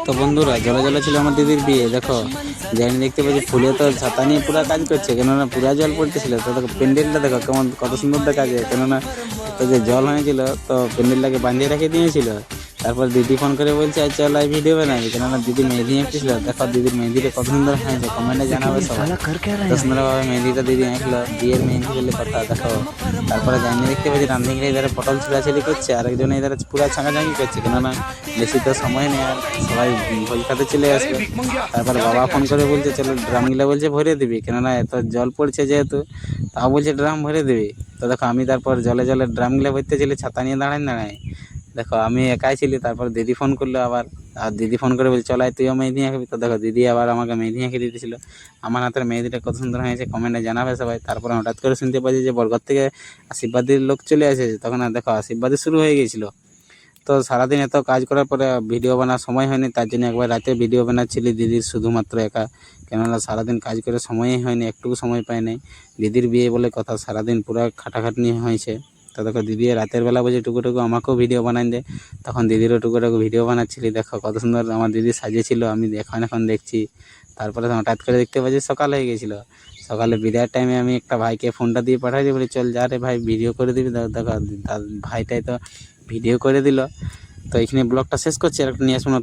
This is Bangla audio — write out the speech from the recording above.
তো বন্ধুরা, জলে জলে ছিল আমার দিদির বিয়ে। দেখো যাইনি, দেখতে পাচ্ছি ফুলে তো ছাতা নিয়ে পুরা কাজ করছে, কেননা পুরা জল পড়তেছিল। তো দেখো প্যান্ডেলটা দেখো কেমন, কত সুন্দর দেখা যায়, কেননা তো যে জল হয়েছিল তো প্যান্ডেলটাকে বাঁধিয়ে রেখে দিয়েছিল। তারপর দিদি ফোন করে বলছে আজ চল লাইভ ভিডিও বানাবি, কেননা দিদি মেহেদি এঁকেছিল। দেখো দিদির মেহেদিটা কত সুন্দর হয়েছে, কমেন্টে জানাবে সবাই। কত সুন্দরভাবে মেহেদিটা দিদি এঁকলো, বিয়ের মেহেদি বলে কথা। দেখো তারপরে জানি, দেখতে পাচ্ছি রান্ধিংরা এধারে পটল ছিলাছিলি করছে, আরেকজন এধারে পুরা ছাঁকাছাঁকি করছে, কেননা বেশি তো সময় নেই আর, সবাই ভোজ খাতে চলে আসবে। তারপর বাবা ফোন করে বলছে চলো ড্রামগুলো বলছে ভরে দিবি, কেননা এত জল পড়ছে যেহেতু, তাও বলছে ড্রাম ভরে দিবি। তো দেখো আমি তারপর জলে জলে ড্রামগুলো ভরতে ছিলি, ছাতা নিয়ে দাঁড়াই। দেখো আমি একাই ছিলি, তারপর দিদি ফোন করলো আবার। আর দিদি ফোন করে বলছে চলাই তুইও মেহেদি আঁকবি। তো দেখো দিদি আবার আমাকে মেহেদি এঁকে দিতেছিল। আমার হাতের মেহেদিটা কত সুন্দর হয়েছে কমেন্টে জানাবে সবাই। তারপরে হঠাৎ করে শুনতে পাচ্ছি যে বরগত থেকে আশীর্বাদের লোক চলে এসেছে, তখন আর দেখো আশীর্বাদই শুরু হয়ে গিয়েছিল। তো সারাদিন এত কাজ করার পরে ভিডিও বানার সময় হয়নি, তার জন্য একবার রাতে ভিডিও বানাচ্ছিলি দিদির শুধুমাত্র একা, কেননা সারাদিন কাজ করে সময়ই হয়নি, একটুকু সময় পাই নাই। দিদির বিয়ে বলে কথা, সারাদিন পুরো খাটাখাটনি হয়েছে। তো দেখো দিদি রাতের বেলা বলছে টুকুটুকু আমাকেও ভিডিও বানাই দে, তখন দিদিরও টুকুটুকু ভিডিও বানাচ্ছিলি। দেখো কত সুন্দর আমার দিদি সাজিয়েছিল, আমি এখন দেখছি। তারপরে হঠাৎ করে দেখতে পাচ্ছি সকাল হয়ে গেছিলো। সকালে বিদায়ের টাইমে আমি একটা ভাইকে ফোনটা দিয়ে পাঠাই দিই, বলি চল যা রে ভাই ভিডিও করে দিবি। দেখো ভাইটাই তো ভিডিও করে দিল। তো এখানে ব্লগটা শেষ করছি, আর একটা নিয়ে আসুন।